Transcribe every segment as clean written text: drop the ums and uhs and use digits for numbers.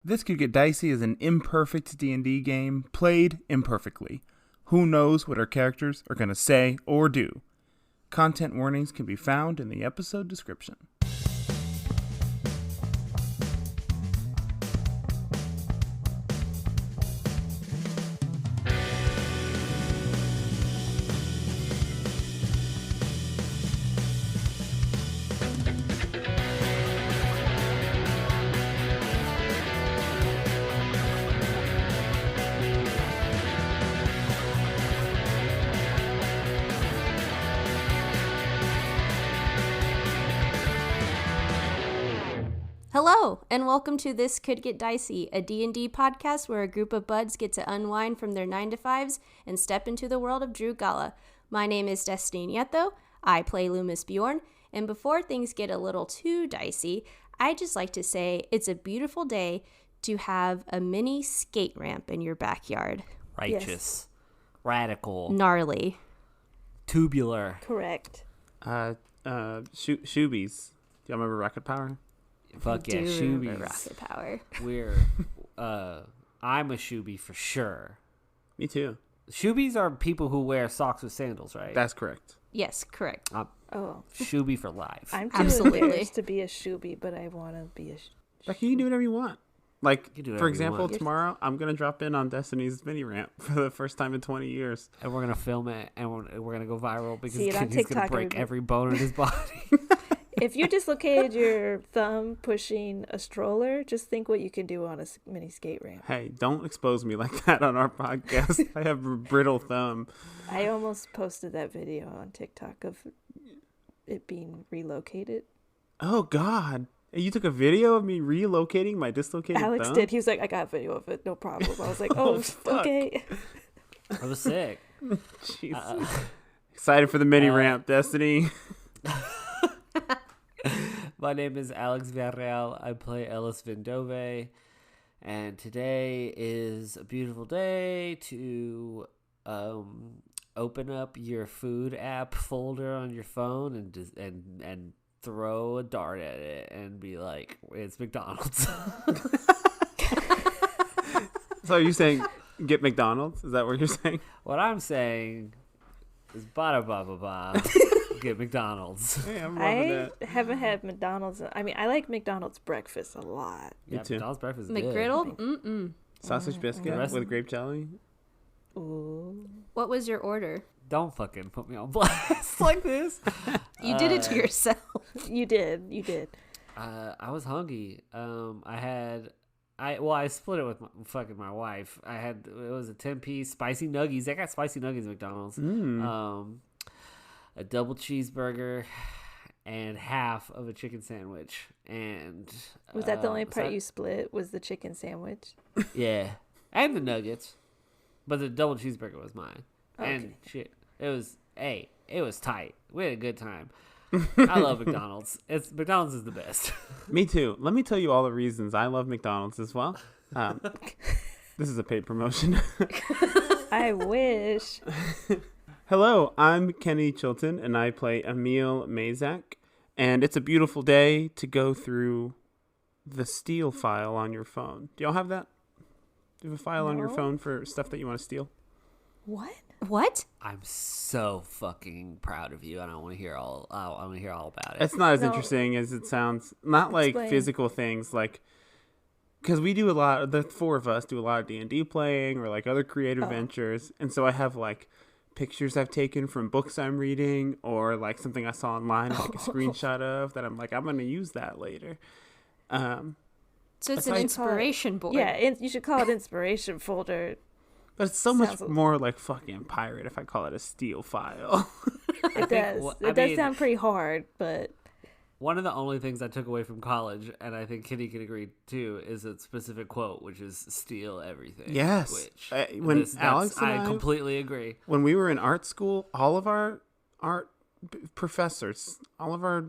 This Could Get Dicey is an imperfect D&D game played imperfectly. Who knows what our characters are going to say or do? Content warnings can be found in the episode description. Hello, and welcome to This Could Get Dicey, a D&D podcast where a group of buds get to unwind from their 9-to-5s and step into the world of Drew Gala. My name is Destiny Nieto, I play Lü'mis Bjorn, and before things get a little too dicey, I'd just like to say it's a beautiful day to have a mini skate ramp in your backyard. Righteous. Yes. Radical. Gnarly. Tubular. Correct. Shoobies. Do y'all remember Rocket Power? Fuck yeah, Do remember shoobies. Rocket Power. I'm a shoobie for sure. Me too. Shoobies are people who wear socks with sandals, right? That's correct. Yes, correct. I'm Oh, shoobie for life. I'm too Absolutely. embarrassed to be a shoobie, but I want to be a Becky, you can do whatever you want. Like, You can do for whatever you example, want. tomorrow I'm going to drop in on Destiny's mini ramp for the first time in 20 years. And we're going to film it, and we're going to go viral because See it on Kenny's going to TikTok, break everybody. every bone in his body. If you dislocated your thumb pushing a stroller, just think what you could do on a mini skate ramp. Hey, don't expose me like that on our podcast. I have a brittle thumb. I almost posted that video on TikTok of it being relocated. Oh, God. You took a video of me relocating my dislocated Alex thumb? did. He was like, I got a video of it. No problem. I was like, oh, fuck. okay. I was sick. Jeez. Excited for the mini ramp, Destiny. My name is Alex Villarreal. I play Ellis Vindove. And today is a beautiful day to open up your food app folder on your phone and throw a dart at it and be like, it's McDonald's. So are you saying get McDonald's? Is that what you're saying? What I'm saying is bada ba ba ba. Get McDonald's. Hey, I'm loving I haven't had McDonald's. I mean, I like McDonald's breakfast a lot. Me Yeah, too. McDonald's breakfast is good. McGriddle? Mm-mm. Sausage biscuit rest- with grape jelly. Ooh. What was your order? Don't fucking put me on blast like this. You did it to yourself. You did. You did. I was hungry. I split it with my wife. It was a 10-piece spicy nuggies. I got spicy nuggies at McDonald's. A double cheeseburger and half of a chicken sandwich. And Was that the only part you split? Was the chicken sandwich? Yeah, and the nuggets, but the double cheeseburger was mine. And shit, it was tight. We had a good time. I love McDonald's. McDonald's is the best. Me too. Let me tell you all the reasons I love McDonald's as well. This is a paid promotion. I wish. Hello, I'm Kenny Chilton, and I play Emil Mazak. And it's a beautiful day to go through the steal file on your phone. Do y'all have that? Do you have a file on your No. phone for stuff that you want to steal? What? What? I'm so fucking proud of you, and I want to hear all about it. It's not as No. interesting as it sounds. Not like Explain. physical things, like because we do a lot. The four of us do a lot of D&D playing or like other creative ventures, and so I have like pictures I've taken from books I'm reading or like something I saw online, like a screenshot of that. I'm like, I'm gonna use that later. So it's That's an how you inspiration board. Yeah, you should call it inspiration folder. But it's so much Sounds- more like fucking pirate if I call it a steal file. It does. I It does mean- sound pretty hard, but One of the only things I took away from college, and I think Kitty can agree too, is a specific quote, which is "steal everything." Yes. Which When Alex and I I- completely agree. When we were in art school, all of our art professors, all of our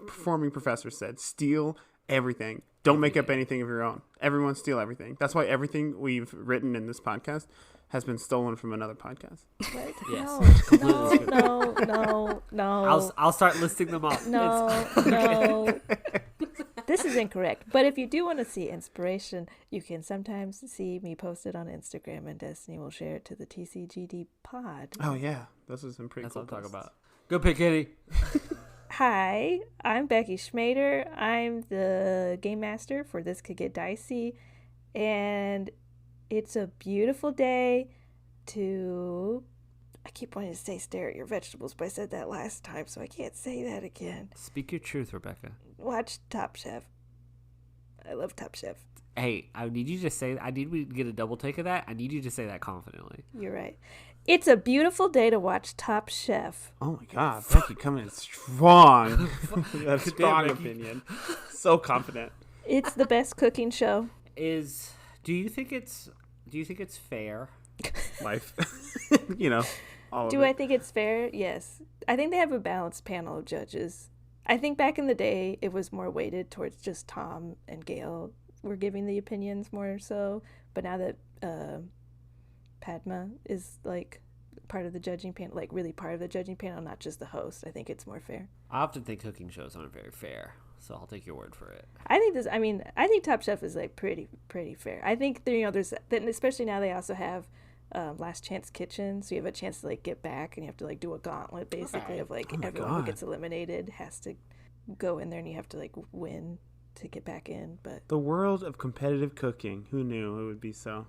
performing professors said, steal everything. Don't make up anything of your own. Everyone steal everything. That's why everything we've written in this podcast has been stolen from another podcast. what? Yes. No. I'll start listing them off. No. This This is incorrect. But if you do want to see inspiration, you can sometimes see me post it on Instagram, and Destiny will share it to the TCGD pod. Oh, yeah. Those are some pretty That's cool what I'm talking posts. about. Go pick Kitty. Hi, I'm Becky Schmader. I'm the game master for This Could Get Dicey. And it's a beautiful day to... I keep wanting to say stare at your vegetables, but I said that last time, so I can't say that again. Speak your truth, Rebecca. Watch Top Chef. I love Top Chef. Hey, I need you to say. I need we get a double take of that. I need you to say that confidently. You're right. It's a beautiful day to watch Top Chef. Oh, my God. Becky coming in strong. That's a strong Becky. opinion. So confident. It's the best cooking show. Do you think it's fair? Life. You know, all Do of it. I think it's fair? Yes. I think they have a balanced panel of judges. I think back in the day, it was more weighted towards just Tom and Gail were giving the opinions more so. But now that Padma is like part of the judging panel, like really part of the judging panel, not just the host, I think it's more fair. I often think cooking shows aren't very fair, so I'll take your word for it. I think Top Chef is like pretty fair. I think there's then especially now they also have Last Chance Kitchen, so you have a chance to like get back, and you have to like do a gauntlet basically of like everyone who gets eliminated has to go in there, and you have to like win to get back in. But The world of competitive cooking. Who knew it would be so?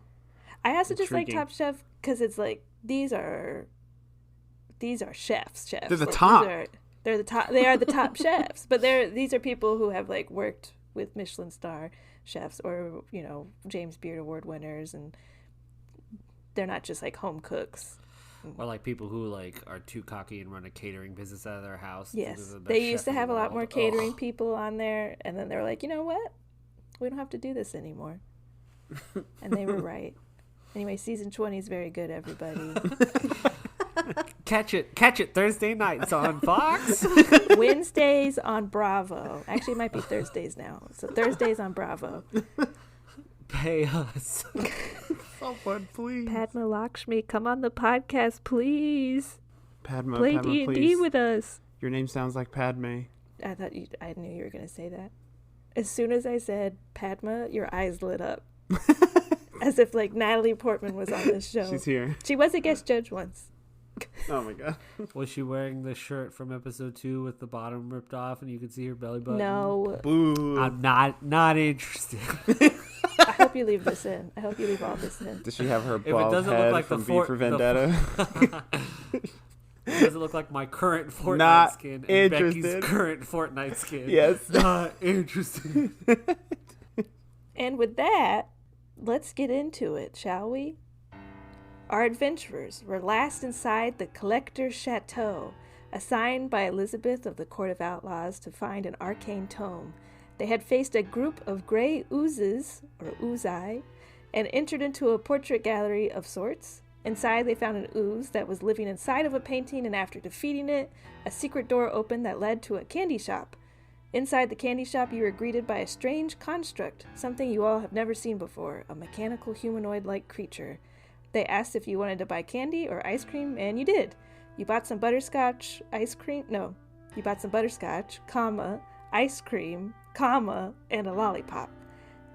I also just like Intriguing. Top Chef because it's like these are chefs. They're the Like, top. They're the top. They are the top chefs, but these are people who have like worked with Michelin star chefs or James Beard Award winners, and they're not just like home cooks. Or like people who like are too cocky and run a catering business out of their house. Yes, They're the best they used chef to in the have a lot world. more catering Ugh. people on there, and then they were like, you know what? We don't have to do this anymore. And they were right. Anyway, season 20 is very good, everybody. Catch it Thursday nights on Fox. Wednesdays on Bravo. Actually, it might be Thursdays now. So Thursdays on Bravo. Pay us. Someone, please. Padma Lakshmi, come on the podcast, please. Padma, Play Padma, D&D please. with us. Your name sounds like Padme. I knew you were going to say that. As soon as I said Padma, your eyes lit up. As if like Natalie Portman was on this show. She's here. She was a guest judge once. Oh, my God. Was she wearing the shirt from episode 2 with the bottom ripped off and you could see her belly button? No. Boo. I'm not interested. I hope you leave this in. I hope you leave all this in. Does she have her it bald doesn't look head like from the V for- for the- Vendetta? Does it look like my current Fortnite Not skin and Becky's interested. current Fortnite skin? Yes. Not interested. And with that, let's get into it, shall we? Our adventurers were last inside the Collector's Chateau, assigned by Elizabeth of the Court of Outlaws to find an arcane tome. They had faced a group of gray oozes, or oozai, and entered into a portrait gallery of sorts. Inside, they found an ooze that was living inside of a painting, and after defeating it, a secret door opened that led to a candy shop. Inside the candy shop, you were greeted by a strange construct, something you all have never seen before, a mechanical humanoid-like creature. They asked if you wanted to buy candy or ice cream, and you did. You bought some butterscotch ice cream. No, you bought some butterscotch, ice cream, and a lollipop.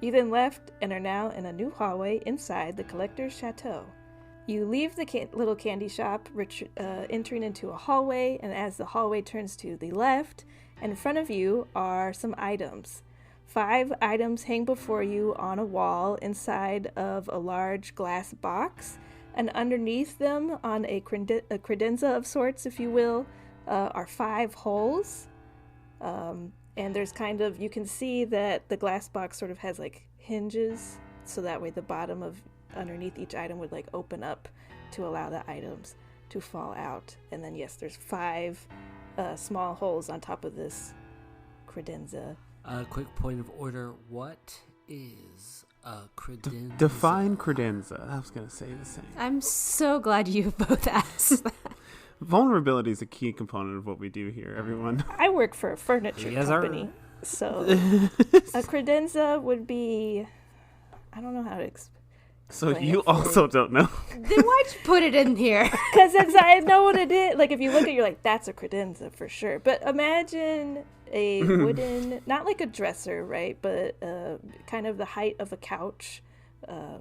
You then left and are now in a new hallway inside the Collector's Chateau. You leave the little candy shop, entering into a hallway, and as the hallway turns to the left, in front of you are some items. 5 items hang before you on a wall inside of a large glass box, and underneath them, on a credenza of sorts, if you will, are 5 holes. And there's kind of, you can see that the glass box sort of has like hinges, so that way the bottom of underneath each item would like open up to allow the items to fall out. And then yes, there's 5 small holes on top of this credenza. Quick point of order. What is a credenza? Define credenza. I was going to say the same. I'm so glad you both asked that. Vulnerability is a key component of what we do here, everyone. I work for a furniture Yes, sir. company, so a credenza would be, I don't know how to So you also don't know. Then why'd you put it in here? Because I know what it is. Like, if you look at it, you're like, that's a credenza for sure. But imagine a wooden, not like a dresser, right? But kind of the height of a couch, a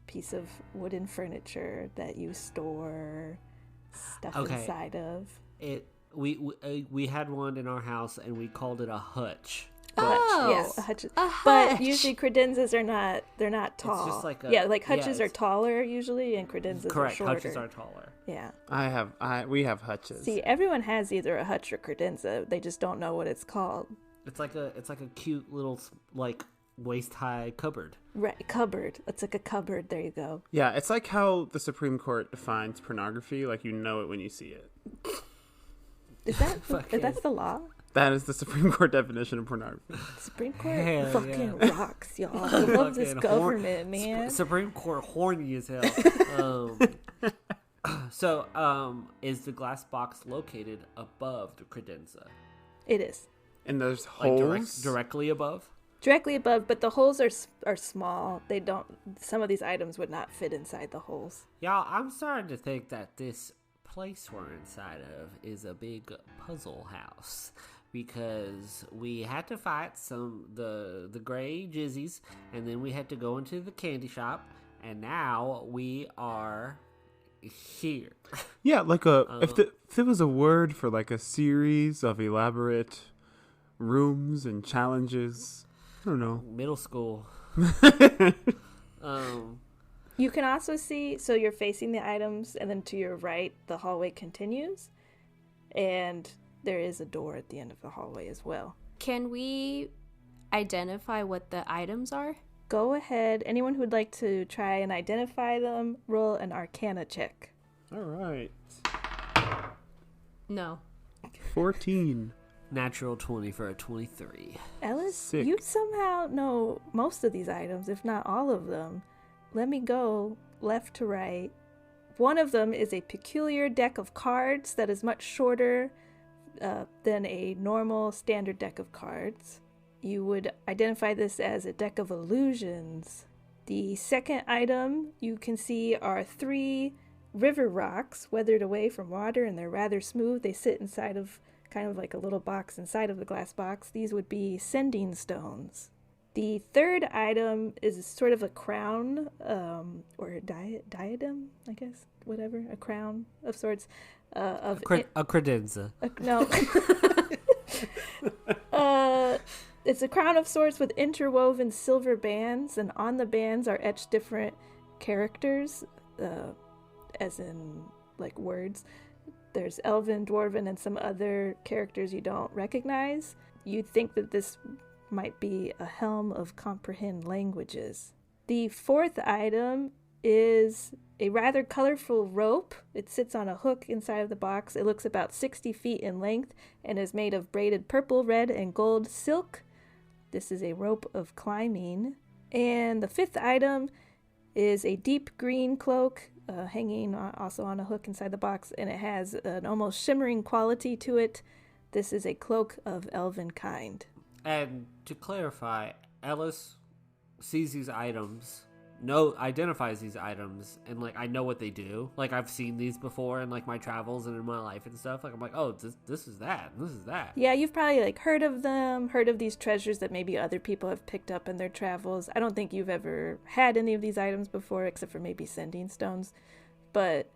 piece of wooden furniture that you store stuff inside of. We had one in our house and we called it a hutch. Yes, a hutch. But usually credenzas are not. They're not tall. It's just like hutches are taller usually, and credenzas are shorter. Hutches are taller. Yeah. We have hutches. See, everyone has either a hutch or credenza. They just don't know what it's called. It's like a cute little like waist high cupboard. Right, cupboard. It's like a cupboard. There you go. Yeah, it's like how the Supreme Court defines pornography. Like, you know it when you see it. Is that's the law? That is the Supreme Court definition of pornography. Supreme Court rocks, y'all. I love this government, man. Supreme Court horny as hell. Is the glass box located above the credenza? It is. And there's holes? Directly above? Directly above, but the holes are small. They don't. Some of these items would not fit inside the holes. Y'all, I'm starting to think that this place we're inside of is a big puzzle house. Because we had to fight the gray jizzies, and then we had to go into the candy shop, and now we are here. Yeah, like if there was a word for like a series of elaborate rooms and challenges, I don't know. Middle school. You can also see, so you're facing the items, and then to your right, the hallway continues, and there is a door at the end of the hallway as well. Can we identify what the items are? Go ahead. Anyone who would like to try and identify them, roll an Arcana check. All right. No. 14. Natural 20 for a 23. Ellis, 6. You somehow know most of these items, if not all of them. Let me go left to right. One of them is a peculiar deck of cards that is much shorter than a normal standard deck of cards. You would identify this as a deck of illusions. The second item you can see are 3 river rocks weathered away from water, and they're rather smooth. They sit inside of kind of like a little box inside of the glass box. These would be sending stones. The third item is sort of a crown, or a diadem, I guess, whatever, a crown of sorts. A credenza. No. It's a crown of sorts with interwoven silver bands, and on the bands are etched different characters, as in, like, words. There's elven, dwarven, and some other characters you don't recognize. You'd think that this might be a helm of comprehend languages. The fourth item is a rather colorful rope. It sits on a hook inside of the box. It looks about 60 feet in length and is made of braided purple, red, and gold silk. This is a rope of climbing. And the fifth item is a deep green cloak hanging also on a hook inside the box, and it has an almost shimmering quality to it. This is a cloak of elven kind. And to clarify, Ellis sees these items, identifies these items, and like I know what they do. Like I've seen these before in like my travels and in my life and stuff. Like I'm like, oh, this is that, this is that. Yeah, you've probably like heard of them, heard of these treasures that maybe other people have picked up in their travels. I don't think you've ever had any of these items before, except for maybe sending stones. But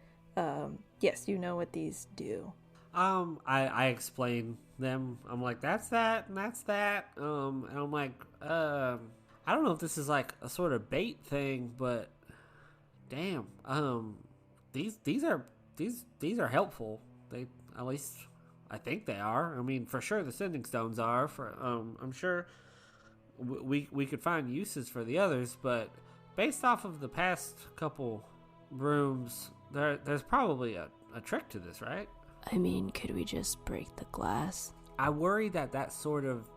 yes, you know what these do. I explain them. I'm like, that's that, and that's that. And I'm like, I don't know if this is like a sort of bait thing, but damn, these are helpful. They, at least I think they are. I mean, for sure the sending stones are. For I'm sure we could find uses for the others, but based off of the past couple rooms, there's probably a trick to this, right? I mean, could we just break the glass? I worry that sort of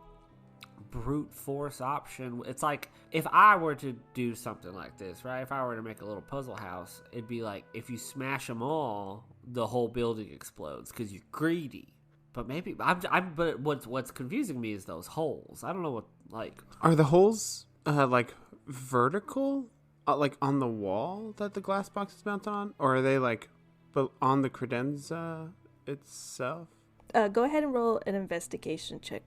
brute force option, it's like if I were to do something like this, right? If I were to make a little puzzle house, it'd be like if you smash them all, the whole building explodes because you're greedy. But maybe but what's confusing me is those holes. I don't know what, like, are the holes like vertical like on the wall that the glass box is mounted on, or are they like, but on the credenza itself? Go ahead and roll an investigation check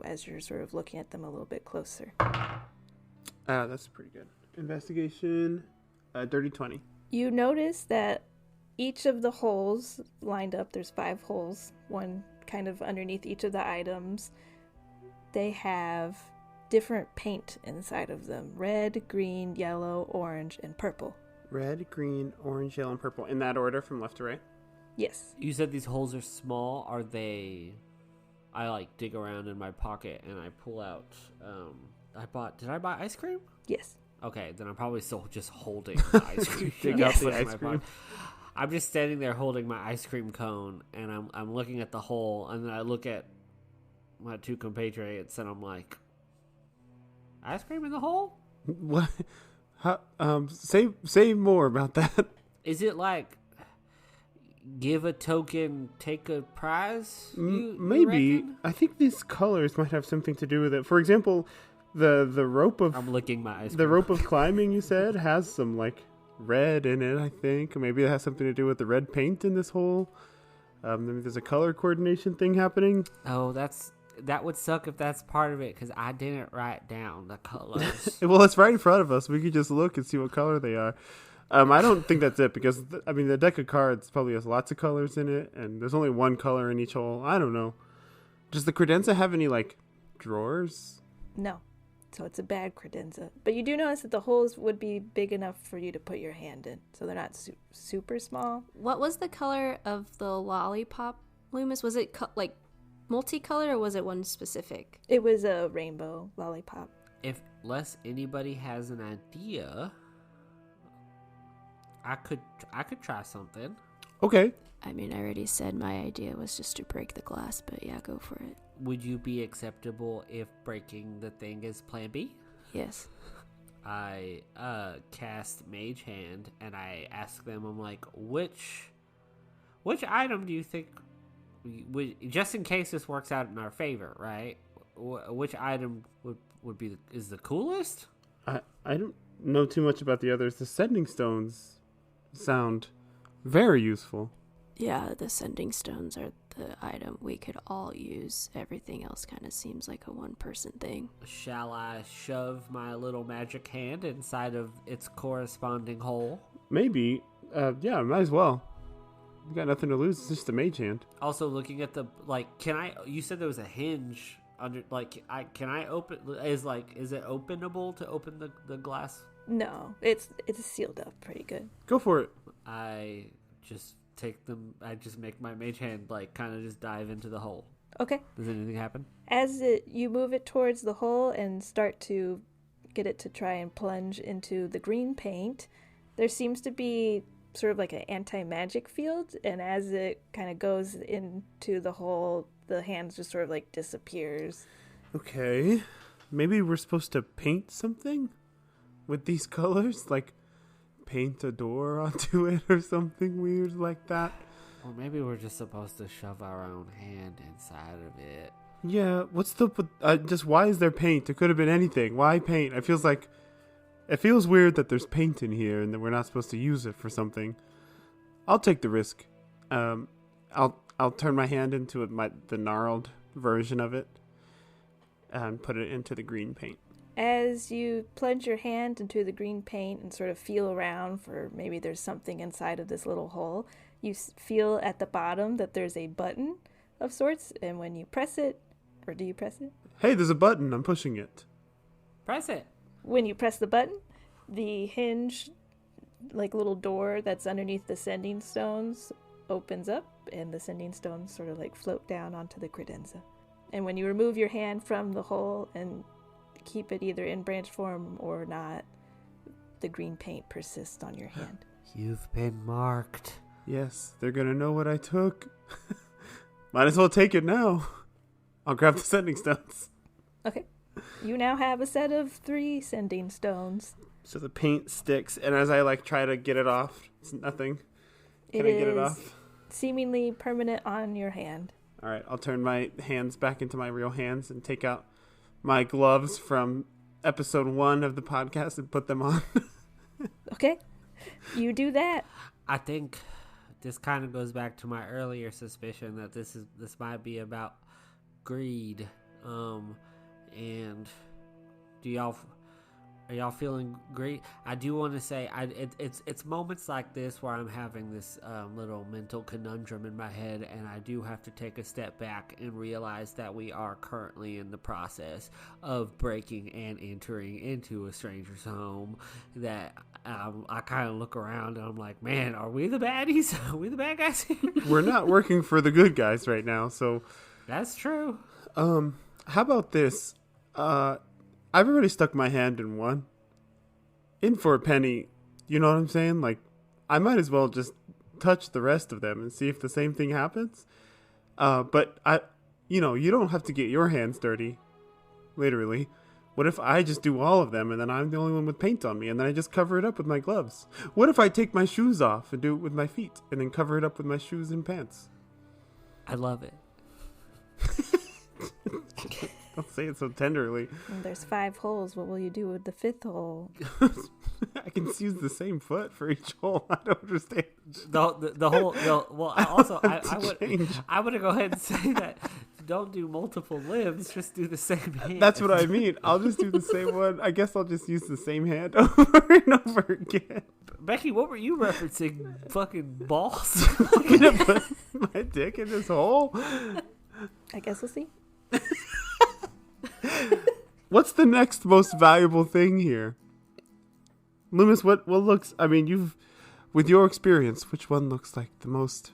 as you're sort of looking at them a little bit closer. That's pretty good. Investigation, dirty 20. You notice that each of the holes lined up, there's 5 holes, one kind of underneath each of the items. They have different paint inside of them. Red, green, yellow, orange, and purple. Red, green, orange, yellow, and purple. In that order from left to right? Yes. You said these holes are small. Are they... I like dig around in my pocket and I pull out... Did I buy ice cream? Yes. Okay, then I'm probably still just holding the ice cream. Dig up the ice cream. I'm just standing there holding my ice cream cone, and I'm looking at the hole, and then I look at my 2 compatriots, and I'm like, ice cream in the hole? What? How, say more about that. Is it like give a token, take a prize? You Maybe. reckon? I think these colors might have something to do with it. For example, the rope of I'm licking my ice cream. the rope of climbing you said has some like red in it. I think maybe it has something to do with the red paint in this hole. Maybe there's a color coordination thing happening. Oh, that would suck if that's part of it, because I didn't write down the colors. Well, it's right in front of us. We could just look and see what color they are. I don't think that's it, because the deck of cards probably has lots of colors in it, and there's only one color in each hole. I don't know. Does the credenza have any like drawers? No. So it's a bad credenza. But you do notice that the holes would be big enough for you to put your hand in. So they're not super small. What was the color of the lollipop, Lü'mis? Was it like multicolored, or was it one specific? It was a rainbow lollipop. If less anybody has an idea, I could try something. Okay. I mean, I already said my idea was just to break the glass, but yeah, go for it. Would you be acceptable if breaking the thing is plan B? Yes. I cast Mage Hand and I ask them, I'm like, which item do you think, just in case this works out in our favor, right? Which item would be is the coolest? I don't know too much about the others. The sending stones sound very useful. Yeah, the sending stones are the item we could all use. Everything else kind of seems like a one-person thing. Shall I shove my little magic hand inside of its corresponding hole? Maybe. Yeah, might as well. You got nothing to lose. It's just a mage hand. Also, looking at the, like, you said there was a hinge under, like, can I open, is it openable to open the glass? No, it's sealed up pretty good. Go for it. I just make my mage hand, like, kind of just dive into the hole. Okay. Does anything happen? As you move it towards the hole and start to get it to try and plunge into the green paint, there seems to be sort of like an anti-magic field, and as it kind of goes into the hole, the hand just sort of like disappears. Okay. Maybe we're supposed to paint something with these colors? Like paint a door onto it or something weird like that? Or maybe we're just supposed to shove our own hand inside of it. Yeah, what's the... just why is there paint? It could have been anything. Why paint? It feels weird that there's paint in here and that we're not supposed to use it for something. I'll take the risk. I'll turn my hand into the gnarled version of it and put it into the green paint. As you plunge your hand into the green paint and sort of feel around for maybe there's something inside of this little hole, you feel at the bottom that there's a button of sorts, and when you press it, or do you press it? Hey, there's a button. I'm pushing it. Press it. When you press the button, the hinge, like little door that's underneath the sending stones, opens up, and the sending stones sort of like float down onto the credenza. And when you remove your hand from the hole and keep it either in branch form or not, the green paint persists on your hand. You've been marked. Yes, they're gonna know what I took. Might as well take it now. I'll grab the sending stones. Okay. You now have a set of 3 sending stones. So the paint sticks, and as I try to get it off, it's nothing. Can I get it off? Seemingly permanent on your hand. All right, I'll turn my hands back into my real hands and take out my gloves from episode 1 of the podcast and put them on. Okay, you do that. I think this kind of goes back to my earlier suspicion that this might be about greed. And are y'all feeling great? I do want to say, it's moments like this where I'm having this little mental conundrum in my head, and I do have to take a step back and realize that we are currently in the process of breaking and entering into a stranger's home. That I kind of look around and I'm like, man, are we the baddies? Are we the bad guys here? We're not working for the good guys right now, so... That's true. How about this? I've already stuck my hand in one. In for a penny. You know what I'm saying? Like, I might as well just touch the rest of them and see if the same thing happens. But you don't have to get your hands dirty. Literally. What if I just do all of them and then I'm the only one with paint on me and then I just cover it up with my gloves? What if I take my shoes off and do it with my feet and then cover it up with my shoes and pants? I love it. Don't say it so tenderly. And there's 5 holes. What will you do with the 5th hole? I can use the same foot for each hole. I don't understand. The whole. Well, also, I would go ahead and say that don't do multiple limbs. Just do the same hand. That's what I mean. I'll just do the same one. I guess I'll just use the same hand over and over again. Becky, what were you referencing? Fucking balls? I'm gonna put my dick in this hole. I guess we'll see. What's the next most valuable thing here? Lü'mis, what looks, I mean, with your experience, which one looks like the most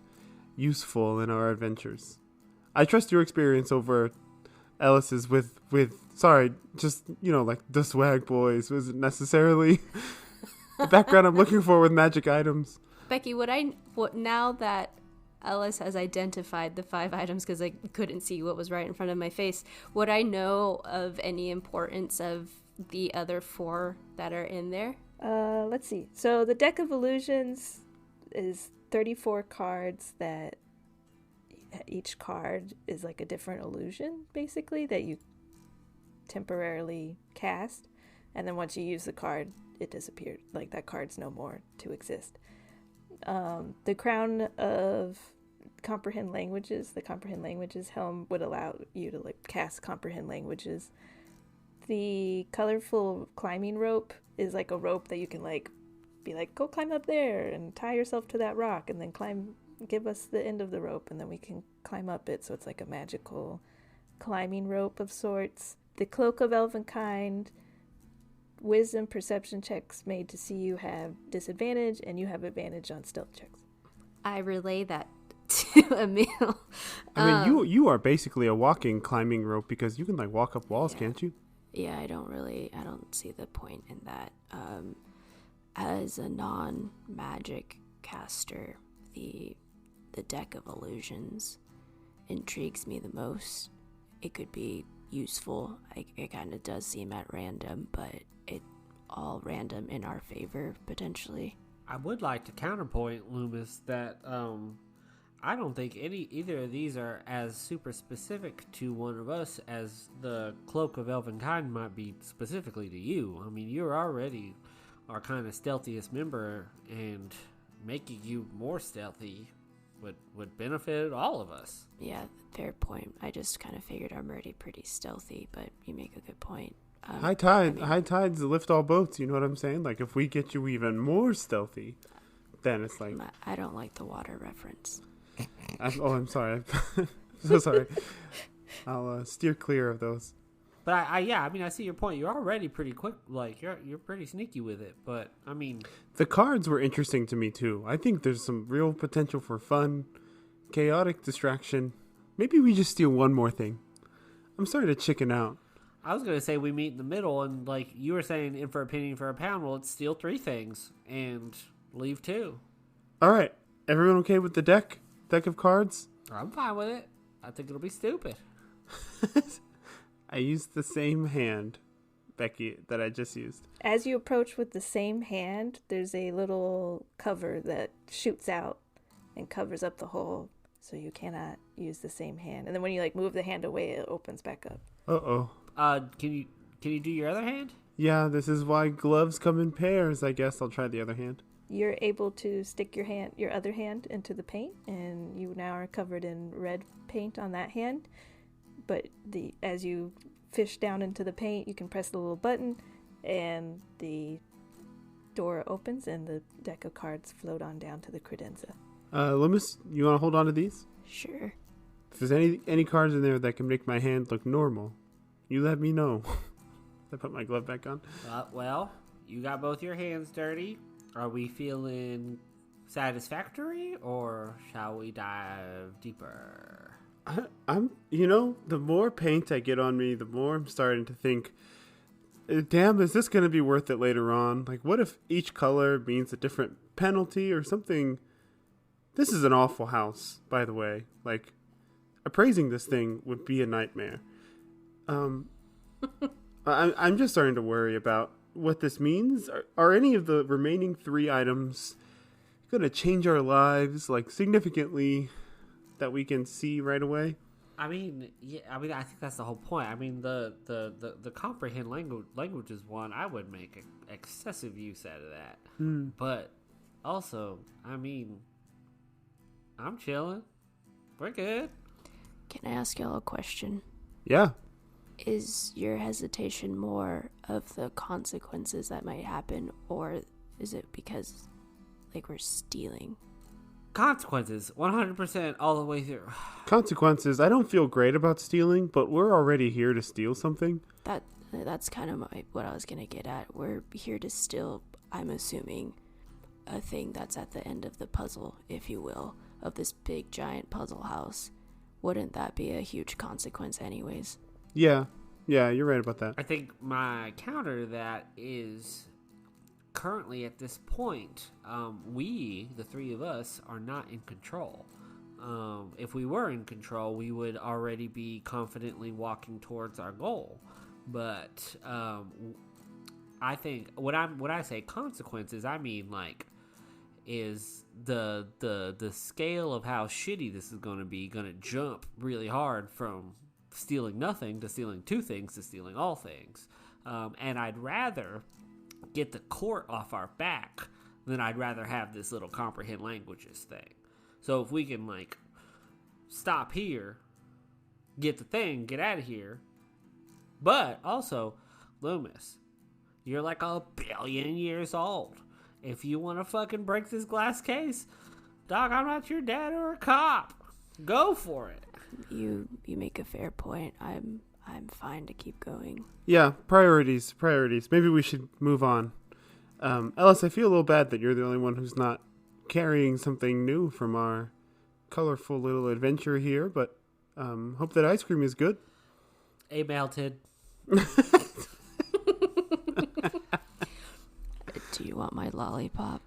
useful in our adventures? I trust your experience over Ellis's with sorry, just, like the swag boys. Was it necessarily the background I'm looking for with magic items? Becky, now that Ellis has identified the 5 items because I couldn't see what was right in front of my face, would I know of any importance of the other 4 that are in there? Let's see. So the deck of illusions is 34 cards that each card is like a different illusion, basically, that you temporarily cast. And then once you use the card, it disappeared. Like, that card's no more to exist. The crown of comprehend languages, the comprehend languages helm would allow you to cast comprehend languages. The colorful climbing rope is like a rope that you can be like, go climb up there and tie yourself to that rock and then give us the end of the rope and then we can climb up it. So it's like a magical climbing rope of sorts. The cloak of elvenkind, wisdom perception checks made to see you have disadvantage and you have advantage on stealth checks. I relay that to Emil. I mean, you are basically a walking climbing rope because you can walk up walls, can't you? Yeah, I don't see the point in that. As a non-magic caster, the deck of illusions intrigues me the most. It could be useful. It kind of does seem at random, but it all random in our favor, potentially. I would like to counterpoint, Lü'mis, that I don't think either of these are as super specific to one of us as the Cloak of Elvenkind might be specifically to you. I mean, you're already our kind of stealthiest member, and making you more stealthy would benefit all of us. Yeah, fair point. I just kind of figured I'm already pretty stealthy, but you make a good point. High tides lift all boats. You know what I'm saying? Like, if we get you even more stealthy, then it's like... I don't like the water reference. I'm sorry. I'm so sorry. I'll steer clear of those. But I see your point. You're already pretty quick. Like, you're pretty sneaky with it. But I mean, the cards were interesting to me too. I think there's some real potential for fun, chaotic distraction. Maybe we just steal one more thing. I'm starting to chicken out. I was gonna say we meet in the middle, and like you were saying, in for a penny, for a pound. Well, let's steal 3 things and leave 2. All right, everyone okay with the deck of cards? I'm fine with it. I think it'll be stupid. I used the same hand, Becky, that I just used. As you approach with the same hand, there's a little cover that shoots out and covers up the hole, so you cannot use the same hand. And then when you move the hand away, it opens back up. Uh-oh. Can you do your other hand? Yeah, this is why gloves come in pairs. I guess I'll try the other hand. You're able to stick your other hand into the paint, and you now are covered in red paint on that hand. But as you fish down into the paint, you can press the little button, and the door opens, and the deck of cards float on down to the credenza. Lü'mis, you want to hold on to these? Sure. If there's any cards in there that can make my hand look normal, you let me know. I put my glove back on. Well, you got both your hands dirty. Are we feeling satisfactory, or shall we dive deeper? I'm the more paint I get on me, the more I'm starting to think, damn, is this going to be worth it later on? Like, what if each color means a different penalty or something? This is an awful house, by the way. Like, appraising this thing would be a nightmare. I'm just starting to worry about what this means. Are any of the remaining 3 items going to change our lives, like, significantly, that we can see right away? I mean, I think that's the whole point. I mean, the comprehend language is one. I would make excessive use out of that. But also, I mean, I'm chilling. We're good. Can I ask y'all a question? Yeah. Is your hesitation more of the consequences that might happen, or is it because, like, we're stealing? Consequences, 100% all the way through. Consequences. I don't feel great about stealing, but we're already here to steal something. That's kind of what I was gonna get at. We're here to steal, I'm assuming, a thing that's at the end of the puzzle, if you will, of this big giant puzzle house. Wouldn't that be a huge consequence anyways? Yeah, you're right about that. I think my counter to that is currently at this point, we, the 3 of us, are not in control. If we were in control, we would already be confidently walking towards our goal. But I think when I say consequences, I mean, like, is the scale of how shitty this is going to jump really hard from stealing nothing to stealing 2 things to stealing all things. And I'd rather get the court off our back than I'd rather have this little comprehend languages thing. So if we can, like, stop here, get the thing, get out of here. But also, Lü'mis, you're like 1 billion years old. If you want to fucking break this glass case, dog, I'm not your dad or a cop. Go for it. You make a fair point. I'm fine to keep going. Yeah, priorities. Maybe we should move on. Ellis, I feel a little bad that you're the only one who's not carrying something new from our colorful little adventure here, but hope that ice cream is good. A melted. Do you want my lollipop?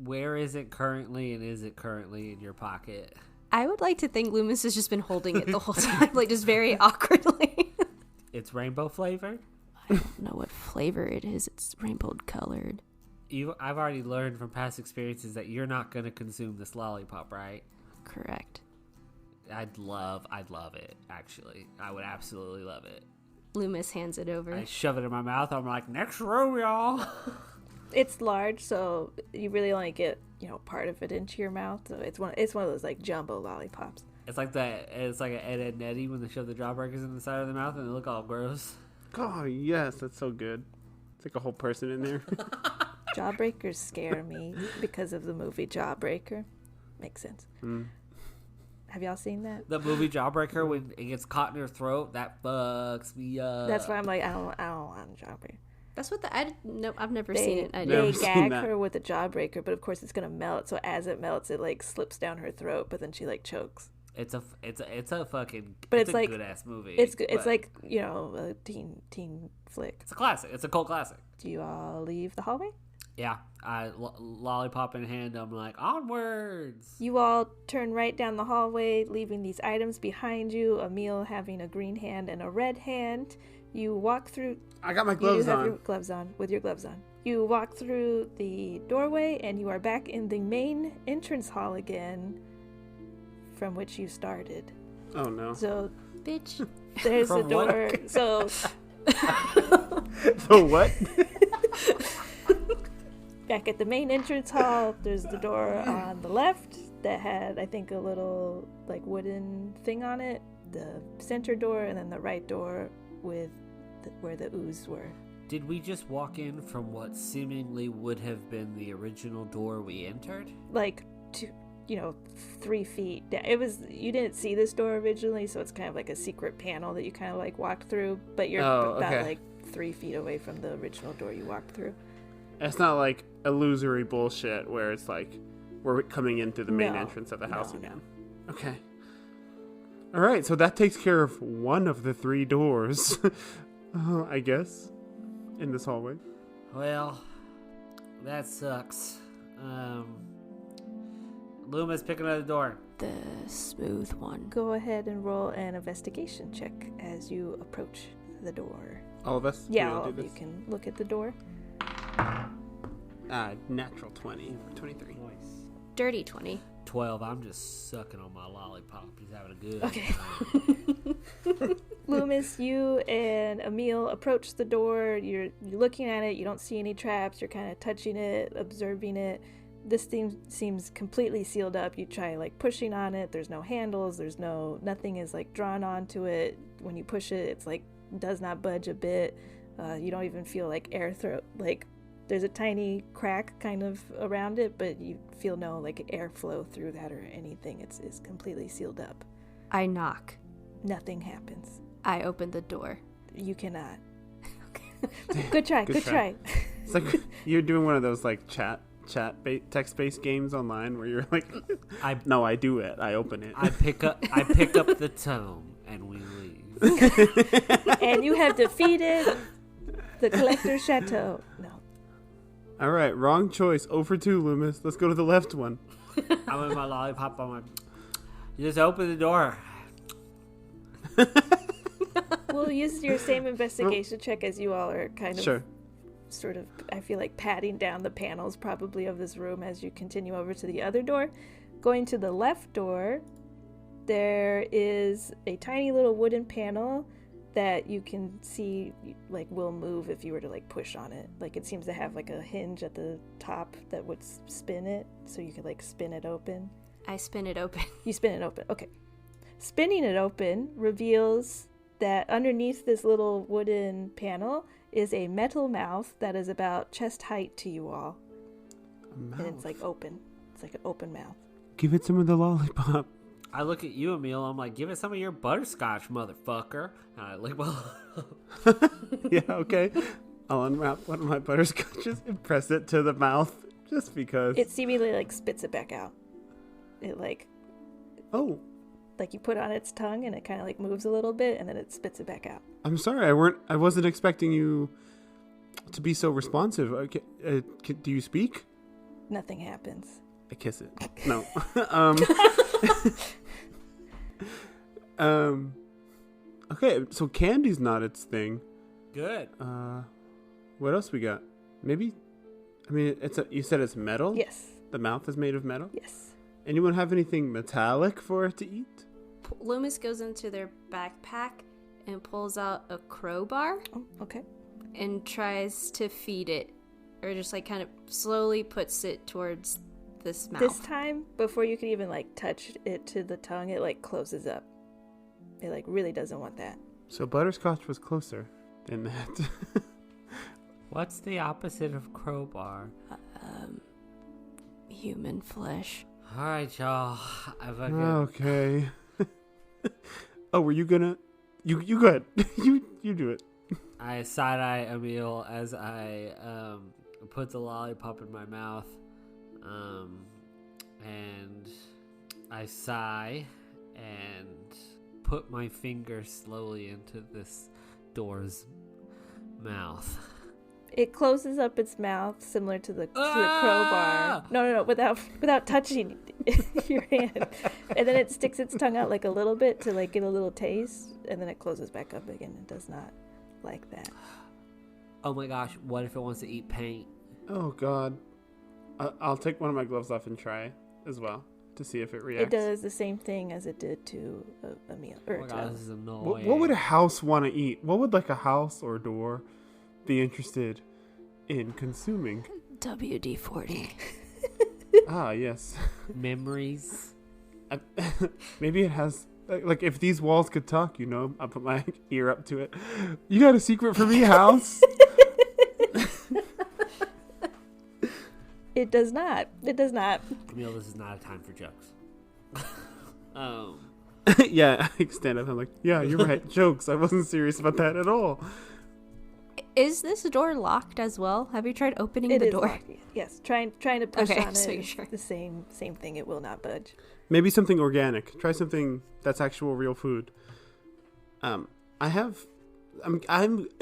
Where is it currently, and is it currently in your pocket? I would like to think Lü'mis has just been holding it the whole time, like, just very awkwardly. It's rainbow flavored? I don't know what flavor it is. It's rainbow colored. I've already learned from past experiences that you're not going to consume this lollipop, right? Correct. I'd love it, actually. I would absolutely love it. Lü'mis hands it over. I shove it in my mouth. I'm like, next row, y'all. It's large, so you really only get, part of it into your mouth. So it's one of those, like, jumbo lollipops. It's like that. It's like an Ed, Edd n Eddy when they shove the jawbreakers in the side of the mouth and they look all gross. Oh, yes, that's so good. It's like a whole person in there. Jawbreakers scare me because of the movie Jawbreaker. Makes sense. Have y'all seen that? The movie Jawbreaker, when it gets caught in your throat, that fucks me up. That's why I'm like, I don't want a jawbreaker. That's what I've never seen it. They gag her with a jawbreaker, but of course it's gonna melt. So as it melts, it like slips down her throat, but then she like chokes. It's a fucking. But it's a like good ass movie. It's good. It's like a teen flick. It's a classic. It's a cult classic. Do you all leave the hallway? Yeah, lollipop in hand, I'm like, onwards. You all turn right down the hallway, leaving these items behind you. Emil having a green hand and a red hand. You walk through. I got my gloves on. Your gloves on. With your gloves on. You walk through the doorway, and you are back in the main entrance hall again, from which you started. Oh no! So, bitch. there's a door. So, The what? Back at the main entrance hall, there's the door on the left that had, I think, a little like wooden thing on it. The center door, and then the right door with where the ooze were. Did we just walk in from what seemingly would have been the original door we entered? Like 3 feet down. It was, you didn't see this door originally, so it's kind of like a secret panel that you kind of like walked through, but you're about like 3 feet away from the original door you walked through. It's not like illusory bullshit where it's like we're coming in through the main No. entrance of the house No. again. Okay. All right, so that takes care of one of the 3 doors, I guess, in this hallway. Well, that sucks. Lü'mis, pick another door. The smooth one. Go ahead and roll an investigation check as you approach the door. All of us? Yeah, We all all do of you this? can look at the door. Natural 20, 23. Dirty 20. 12. I'm just sucking on my lollipop. He's having a good Okay. time. Lü'mis, you and Emil approach the door. You're looking at it. You don't see any traps. You're kind of touching it, observing it. This thing seems completely sealed up. You try like pushing on it. There's no handles. Nothing is like drawn onto it. When you push it, it's like does not budge a bit. You don't even feel like there's a tiny crack kind of around it, but you feel no like airflow through that or anything. It's completely sealed up. I knock. Nothing happens. I open the door. You cannot. Good try. Good try. It's like you're doing one of those like text-based games online where you're like, no, I do it. I open it. I pick up the tome and we leave. And you have defeated the collector Chateau. No. All right, wrong choice. 0 for 2, Lü'mis. Let's go to the left one. I'm with my lollipop. I'm like, you just open the door. We'll use your same investigation check as you all are kind of Sure. sort of, I feel like, patting down the panels probably of this room as you continue over to the other door. Going to the left door, there is a tiny little wooden panel that you can see like will move if you were to like push on it. Like it seems to have like a hinge at the top that would spin it, so you could like spin it open. I spin it open. You spin it open. Okay. Spinning it open reveals that underneath this little wooden panel is a metal mouth that is about chest height to you all. And it's like open. It's like an open mouth. Give it some of the lollipop. I look at you, Emil. I'm like, give it some of your butterscotch, motherfucker. And I lick my Yeah, okay. I'll unwrap one of my butterscotches and press it to the mouth just because. It seemingly like spits it back out. It like Oh, you put it on its tongue and it kind of like moves a little bit and then it spits it back out. I'm sorry. I wasn't expecting you to be so responsive. Okay, do you speak? Nothing happens. I kiss it. No. Okay, so candy's not its thing. Good. What else we got? Maybe. I mean, you said it's metal. Yes. The mouth is made of metal. Yes. Anyone have anything metallic for it to eat? Lü'mis goes into their backpack and pulls out a crowbar Oh, okay. and tries to feed it, or just like kind of slowly puts it towards this mouth. This time, before you can even like touch it to the tongue, it like closes up. It like really doesn't want that. So butterscotch was closer than that. What's the opposite of crowbar? Human flesh. All right, y'all. I fucking... Okay. Oh, were you gonna? You go ahead. you do it. I side-eye Emil as I put the lollipop in my mouth. And I sigh and put my finger slowly into this door's mouth. It closes up its mouth, similar to the crowbar. No, without touching your hand. And then it sticks its tongue out like a little bit to like get a little taste, and then it closes back up again. It does not like that. Oh my gosh, what if it wants to eat paint? Oh God. I'll take one of my gloves off and try as well to see if it reacts. It does the same thing as it did to Emil. Oh my god, this is annoying. What would a house want to eat? What would like a house or a door be interested in consuming. WD-40. Ah, yes. Memories. Maybe it has... Like, if these walls could talk, you know, I'll put my ear up to it. You got a secret for me, house? It does not. It does not. Emil, this is not a time for jokes. Yeah, I stand up. I'm like, yeah, you're right. Jokes. I wasn't serious about that at all. Is this door locked as well? Have you tried opening It the is door? locked. Yes, trying to push Okay, on it. so you're It's sure. the same thing. It will not budge. Maybe something organic. Try something that's actual real food. I'm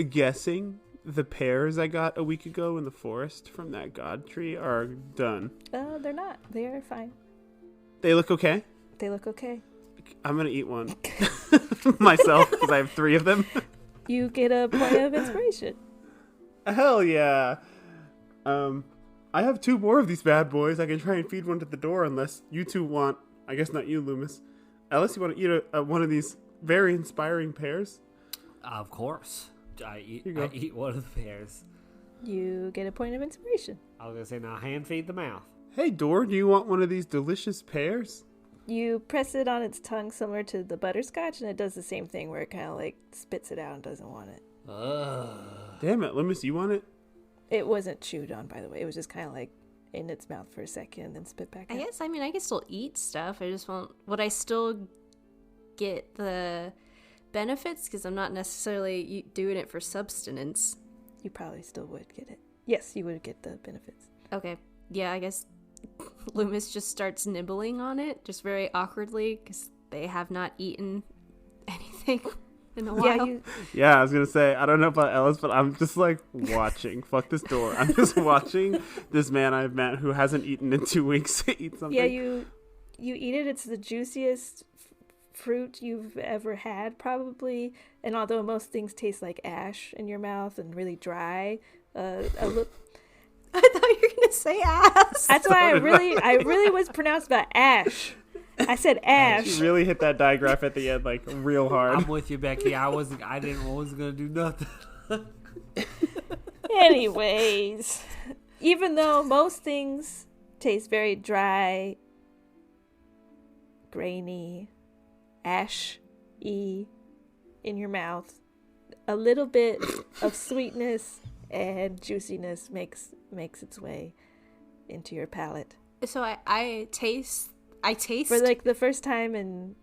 guessing the pears I got a week ago in the forest from that god tree are done. They're not. They are fine. They look okay. They look okay. I'm gonna eat one myself because I have 3 of them. You get a point of inspiration. Hell yeah. I have 2 more of these bad boys. I can try and feed one to the door unless you 2 want. I guess not you, Lü'mis. Ellis, you want to eat one of these very inspiring pears? Of course. I eat one of the pears. You get a point of inspiration. I was going to say, now hand feed the mouth. Hey, door, do you want one of these delicious pears? You press it on its tongue similar to the butterscotch, and it does the same thing where it kind of like spits it out and doesn't want it. Damn it, Lü'mis, you want it? It wasn't chewed on, by the way. It was just kind of like in its mouth for a second and then spit back out. I guess, I mean, I can still eat stuff. I just won't... Would I still get the benefits? Because I'm not necessarily doing it for subsistence. You probably still would get it. Yes, you would get the benefits. Okay. Yeah, I guess Lü'mis just starts nibbling on it, just very awkwardly, because they have not eaten anything in a while. Yeah, I was going to say, I don't know about Ellis, but I'm just like watching. Fuck this door. I'm just watching this man I've met who hasn't eaten in 2 weeks eat something. Yeah, you eat it. It's the juiciest fruit you've ever had, probably. And although most things taste like ash in your mouth and really dry, I thought you were going to say ass. That's why I really was pronounced about ash. I said ash. She really hit that digraph at the end, like, real hard. I'm with you, Becky. I wasn't going to do nothing. Anyways, even though most things taste very dry, grainy, ash-y in your mouth, a little bit of sweetness and juiciness makes its way into your palate. So I taste for like the first time in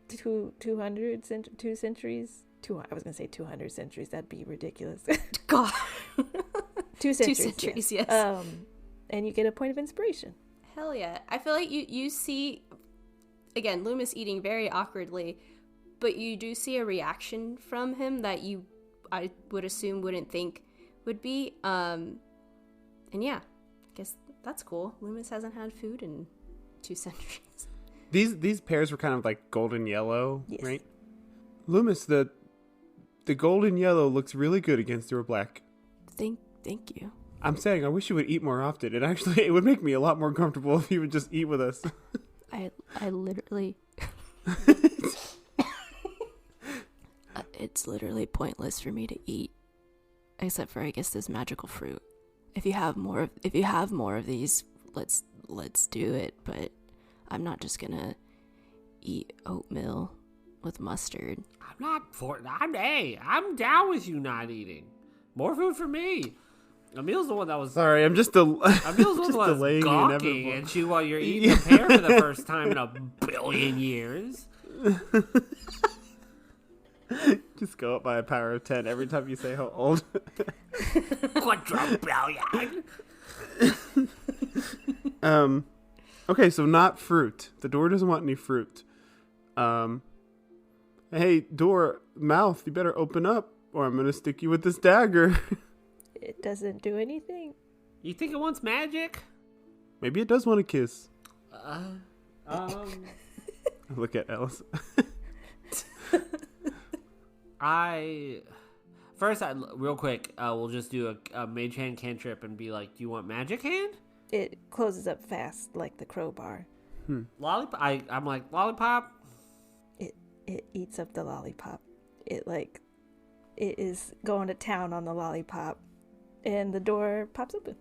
200 centuries. I was gonna say 200 centuries. That'd be ridiculous. God. 2 centuries. 2 centuries, yes. And you get a point of inspiration. Hell yeah. I feel like you see, again, Lü'mis eating very awkwardly, but you do see a reaction from him that I would assume wouldn't think would be. And yeah, I guess that's cool. Lü'mis hasn't had food in 2 centuries. These pears were kind of like golden yellow, yes. Right? Lü'mis, the golden yellow looks really good against your black. Thank you. I'm saying I wish you would eat more often. It would make me a lot more comfortable if you would just eat with us. I literally it's literally pointless for me to eat, except for I guess this magical fruit. If you have more of these, let's do it. But I'm not just gonna eat oatmeal with mustard. I'm down with you not eating. More food for me. Emil's the one that was. Sorry, I'm just Emil's the one that was delaying the gawking inevitable. at you while you're eating a pear for the first time in a billion years. Just go up by a power of 10 every time you say how old. Quadrillion. Okay, so not fruit. The door doesn't want any fruit. Hey, door, mouth, you better open up or I'm gonna stick you with this dagger. It doesn't do anything. You think it wants magic? Maybe it does want a kiss. Look at Ellis. Real quick, we'll just do a mage hand cantrip and be like, do you want magic hand? It closes up fast like the crowbar. Lollipop? I'm like, lollipop? It eats up the lollipop. It it is going to town on the lollipop. And the door pops open.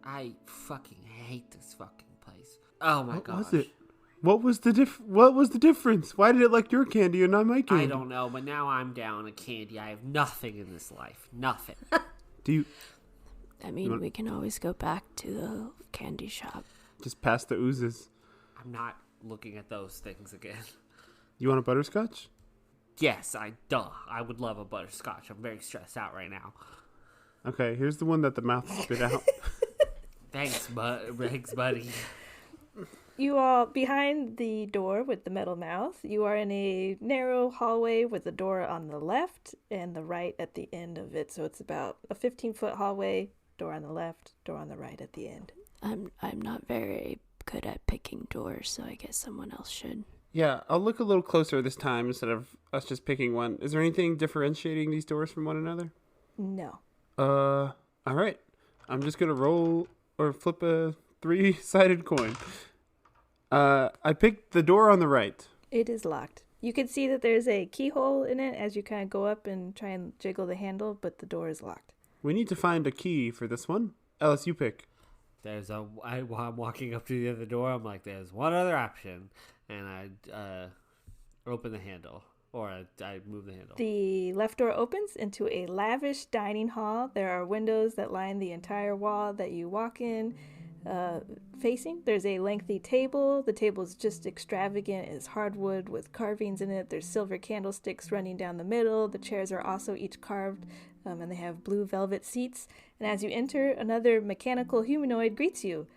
I fucking hate this fucking place. Oh my gosh. What was it? What was the difference? Why did it like your candy and not my candy? I don't know, but now I'm down on candy. I have nothing in this life. Nothing. Do you I mean, we can always go back to the candy shop. just pass the oozes? I'm not looking at those things again. You want a butterscotch? Yes, I would love a butterscotch. I'm very stressed out right now. Okay, here's the one that the mouth spit out. Thanks, buddy. You are behind the door with the metal mouth. You are in a narrow hallway with the door on the left and the right at the end of it. So it's about a 15-foot hallway, door on the left, door on the right at the end. I'm not very good at picking doors, so I guess someone else should. Yeah, I'll look a little closer this time instead of us just picking one. Is there anything differentiating these doors from one another? No. All right. I'm just gonna roll or flip a 3-sided coin. I picked the door on the right. It is locked. You can see that there's a keyhole in it as you kind of go up and try and jiggle the handle, but the door is locked. We need to find a key for this one. Ellis, you pick. While I'm walking up to the other door, I'm like, there's one other option. And I open the handle. Or I move the handle. The left door opens into a lavish dining hall. There are windows that line the entire wall that you walk in facing. There's a lengthy table. The table is just extravagant. It's hardwood with carvings in it. There's silver candlesticks running down the middle. The chairs are also each carved, and they have blue velvet seats. And as you enter, another mechanical humanoid greets you.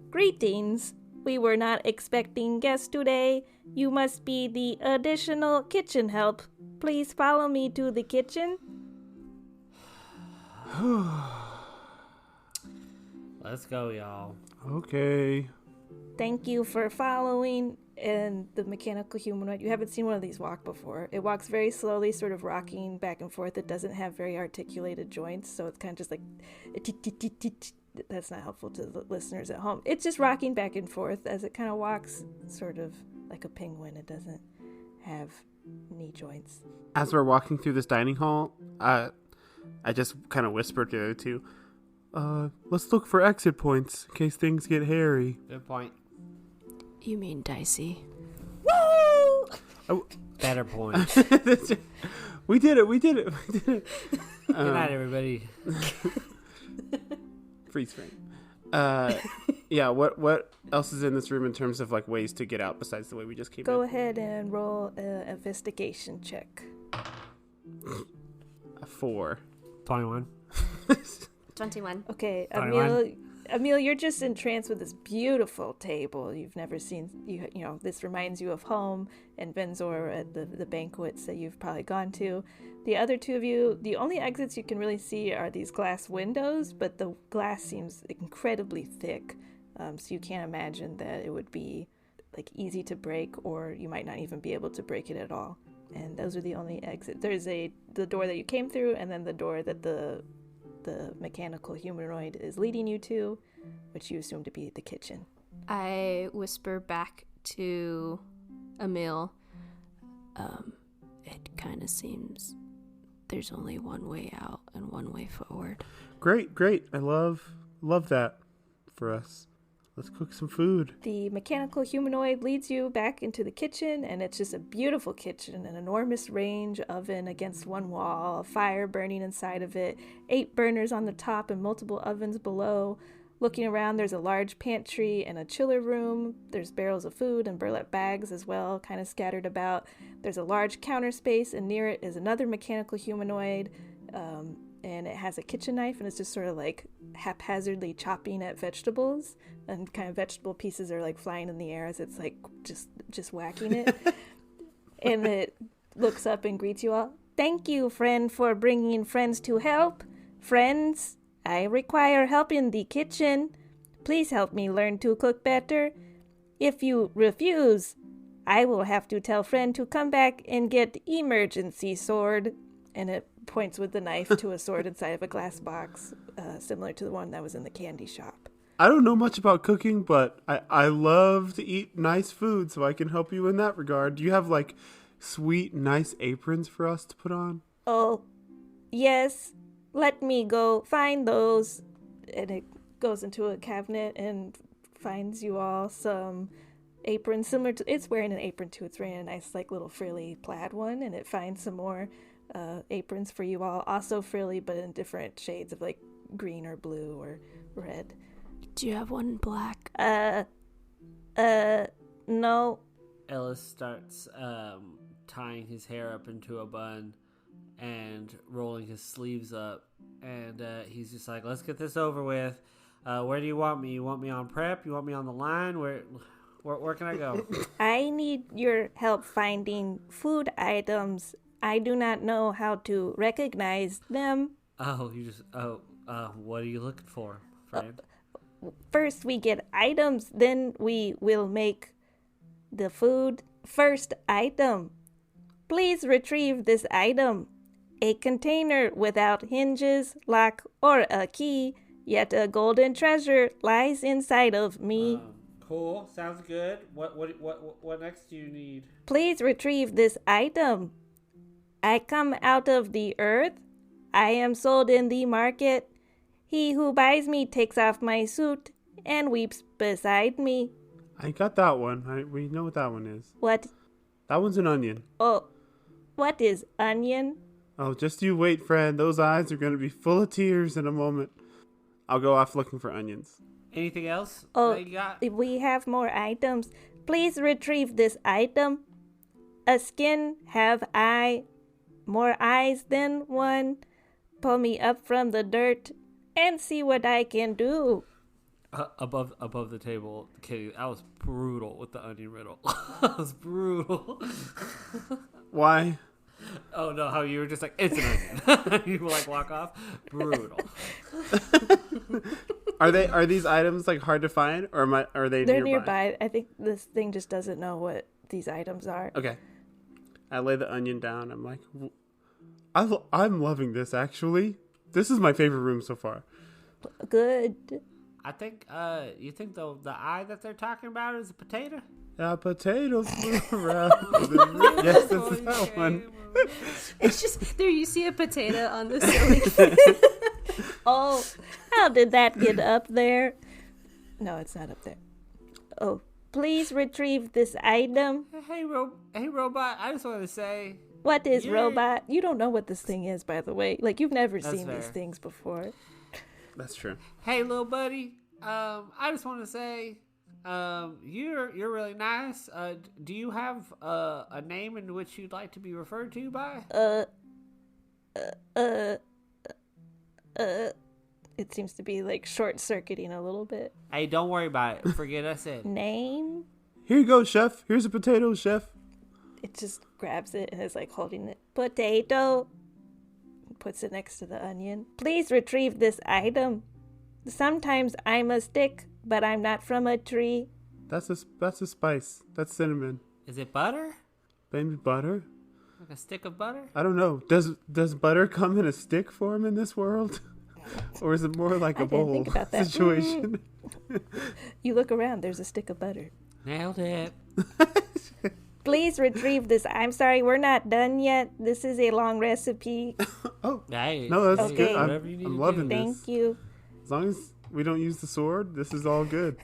Greetings. We were not expecting guests today. You must be the additional kitchen help. Please follow me to the kitchen. Let's go, y'all. Okay. Thank you for following. And the mechanical humanoid, you haven't seen one of these walk before. It walks very slowly, sort of rocking back and forth. It doesn't have very articulated joints, so it's kind of just like... That's not helpful to the listeners at home. It's just rocking back and forth as it kind of walks sort of like a penguin. It doesn't have knee joints. As we're walking through this dining hall, I just kind of whispered to the other two, let's look for exit points in case things get hairy. Good point. You mean dicey? Woo! Better point. We did it. Good night, everybody. Freeze frame. Yeah, what else is in this room in terms of like ways to get out besides the way we just came Go in? ahead and roll an investigation check. A 4. 21. 21. Okay, 21. Emil, you're just entranced with this beautiful table you've never seen. You know, this reminds you of home and Benzor at the banquets that you've probably gone to. The other two of you, the only exits you can really see are these glass windows, but the glass seems incredibly thick, so you can't imagine that it would be like easy to break, or you might not even be able to break it at all. And those are the only exits. There's the door that you came through, and then the door that the mechanical humanoid is leading you to, which you assume to be the kitchen. I whisper back to Emil. It kind of seems there's only one way out and one way forward. Great. I love that for us. Let's cook some food. The mechanical humanoid leads you back into the kitchen, and it's just a beautiful kitchen, an enormous range oven against one wall, a fire burning inside of it, 8 burners on the top and multiple ovens below. Looking around, there's a large pantry and a chiller room. There's barrels of food and burlap bags as well, kind of scattered about. There's a large counter space, and near it is another mechanical humanoid, and it has a kitchen knife, and it's just sort of like haphazardly chopping at vegetables, and kind of vegetable pieces are like flying in the air as it's like just whacking it. And it looks up and greets you all. Thank you, friend, for bringing friends to help. Friends, I require help in the kitchen. Please help me learn to cook better. If you refuse, I will have to tell friend to come back and get emergency sword. And it points with the knife to a sword inside of a glass box, similar to the one that was in the candy shop. I don't know much about cooking, but I love to eat nice food, so I can help you in that regard. Do you have like sweet, nice aprons for us to put on? Oh, yes. Let me go find those. And it goes into a cabinet and finds you all some aprons similar to. It's wearing an apron too. It's wearing a nice, like, little frilly plaid one, and it finds some more aprons for you all, also frilly, but in different shades of like green or blue or red. Do you have one in black? No. Ellis starts tying his hair up into a bun and rolling his sleeves up, and he's just like, let's get this over with. Where do you want me? You want me on prep? You want me on the line? Where can I go? I need your help finding food items. I do not know how to recognize them. What are you looking for, friend? First we get items, then we will make the food. First item. Please retrieve this item. A container without hinges, lock, or a key, yet a golden treasure lies inside of me. Cool. Sounds good. What next do you need? Please retrieve this item. I come out of the earth. I am sold in the market. He who buys me takes off my suit and weeps beside me. I got that one. We know what that one is. What? That one's an onion. Oh, what is onion? Oh, just you wait, Fred. Those eyes are going to be full of tears in a moment. I'll go off looking for onions. Anything else? Oh, that you got? we have more items. Please retrieve this item. A skin have I more eyes than one. Pull me up from the dirt and see what I can do. Above the table, Kitty, I was brutal with the onion riddle. I was brutal. Why? Oh no, how you were just like, it's an onion. You like walk off. Brutal. Are these items like hard to find, or are they They're nearby? nearby. I think this thing just doesn't know what these items are. Okay. I lay the onion down. I'm like, I'm loving this, actually. This is my favorite room so far. Good. I think you think the eye that they're talking about is a potato? Yeah, potatoes move around. Yes, that's that one. It's just there. You see a potato on the ceiling. Oh, how did that get up there? No, it's not up there. Oh, please retrieve this item. Hey, robot. I just want to say. What is robot? You don't know what this thing is, by the way. Like, you've never seen fair. these things before. That's true. Hey, little buddy. I just want to say, you're really nice. Do you have a name in which you'd like to be referred to by? It seems to be like short-circuiting a little bit. Hey, don't worry about it. Forget I said. Name? Here you go, chef. Here's a potato, chef. It just grabs it and is like holding it. Potato. Puts it next to the onion. Please retrieve this item. Sometimes I'm a stick, but I'm not from a tree. That's a spice. That's cinnamon. Is it butter? Maybe butter? Like a stick of butter? I don't know. Does butter come in a stick form in this world? Or is it more like a bowl think about that. situation? You look around, there's a stick of butter. Nailed it. Please retrieve this. I'm sorry, we're not done yet. This is a long recipe. Oh, Hey, no, that's Okay. good. Whatever you need I'm to loving do. this. Thank you. As long as we don't use the sword, this is all good.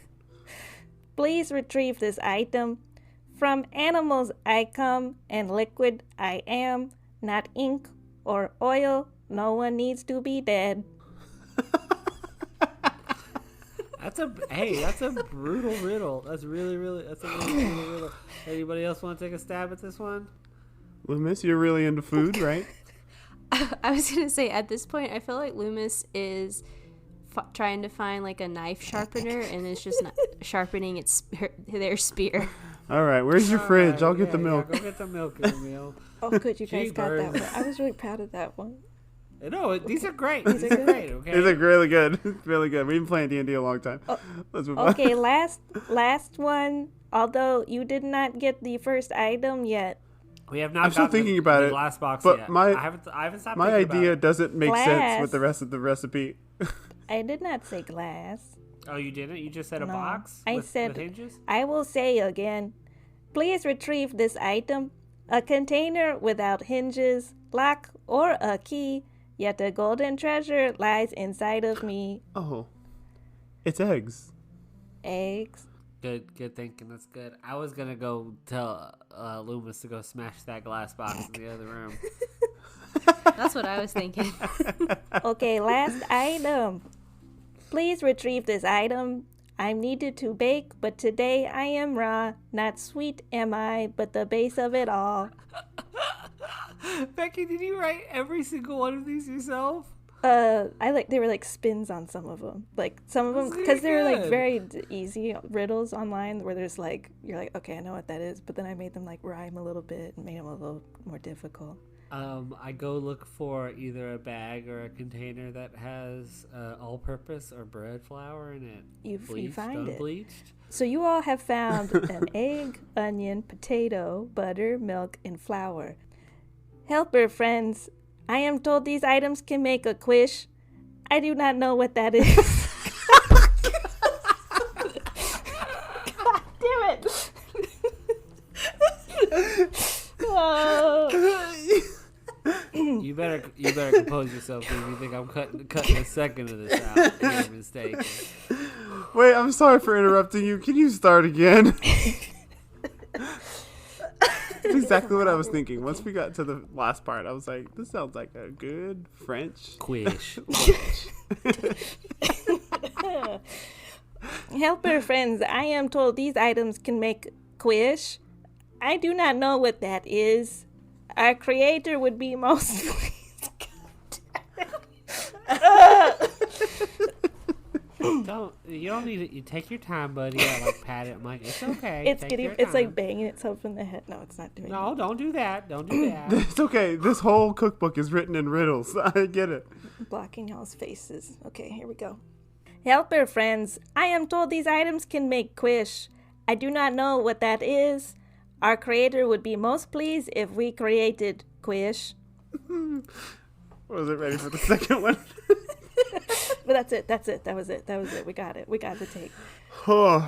Please retrieve this item. From animals I come, and liquid I am, not ink or oil. No one needs to be dead. That's a brutal riddle. That's a really brutal riddle. Anybody else want to take a stab at this one? Lü'mis, you're really into food, right? I was gonna say at this point, I feel like Lü'mis is trying to find like a knife sharpener, and it's just not sharpening their spear. All right, where's your fridge? I'll get the milk. Go get the milk, Emil. Oh, good, you guys got that Jeepers. one. I was really proud of that one. No, these are great. These are good. great. Okay. These are really good. Really good. We've been playing D&D a long time. Let's move on. Okay, last one. Although you did not get the first item yet. We have not. I'm still gotten thinking the about it, Glass box but yet. my- I haven't stopped. My thinking idea About doesn't make sense Glass. with the rest of the recipe. I did not say glass. it. Oh, you didn't. You just said a No, box. I with said- hinges. I will say again. Please retrieve this item. A container without hinges, lock, or a key, yet a golden treasure lies inside of me. Oh, it's eggs. Eggs. Good thinking. That's good. I was gonna go tell Lü'mis to go smash that glass box in the other room. That's what I was thinking. Okay, last item. Please retrieve this item. I'm needed to bake, but today I am raw. Not sweet am I, but the base of it all. Becky, did you write every single one of these yourself? They were like spins on some of them. Like some of them, because they were like very easy riddles online where there's like, you're like, okay, I know what that is. But then I made them like rhyme a little bit and made them a little more difficult. I go look for either a bag or a container that has all-purpose or bread flour in it. You find it. Unbleached. So you all have found an egg, onion, potato, butter, milk, and flour. Helper friends, I am told these items can make a quish. I do not know what that is. God damn it. Oh. You better compose yourself if you think I'm cutting a second of this out. You're mistaken. Wait, I'm sorry for interrupting you. Can you start again? That's exactly what I was thinking. Once we got to the last part, I was like, this sounds like a good French Quish. Helper friends, I am told these items can make quish. I do not know what that is. Our creator would be most pleased. You don't need it. You take your time, buddy. I like pat it. I'm like, it's okay. It's like banging itself in the head. No, it's not doing No, don't do that. Don't do that. It's okay. This whole cookbook is written in riddles. I get it. Blocking y'all's faces. Okay, here we go. Helper friends, I am told these items can make quish. I do not know what that is. Our creator would be most pleased if we created quish. Was it ready for the second one? But that's it. That was it. We got it. We got the take. Oh.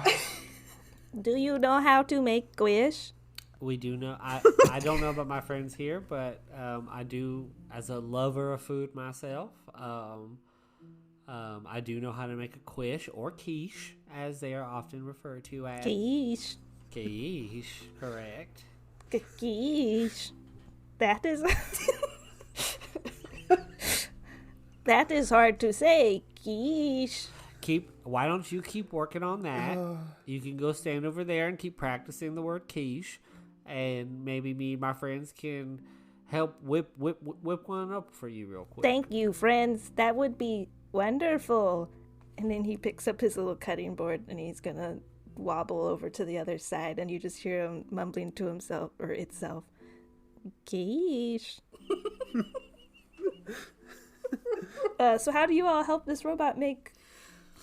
Do you know how to make quish? We do know. I don't know about my friends here, but I do, as a lover of food myself, I do know how to make a quiche or quiche, as they are often referred to as. Quiche. Quiche, correct. Quiche. That is... That is hard to say. Quiche. Why don't you keep working on that? You can go stand over there and keep practicing the word quiche, and maybe me and my friends can help whip one up for you real quick. Thank you, friends. That would be wonderful. And then he picks up his little cutting board and he's gonna wobble over to the other side, and you just hear him mumbling to himself or itself, quiche. So how do you all help this robot make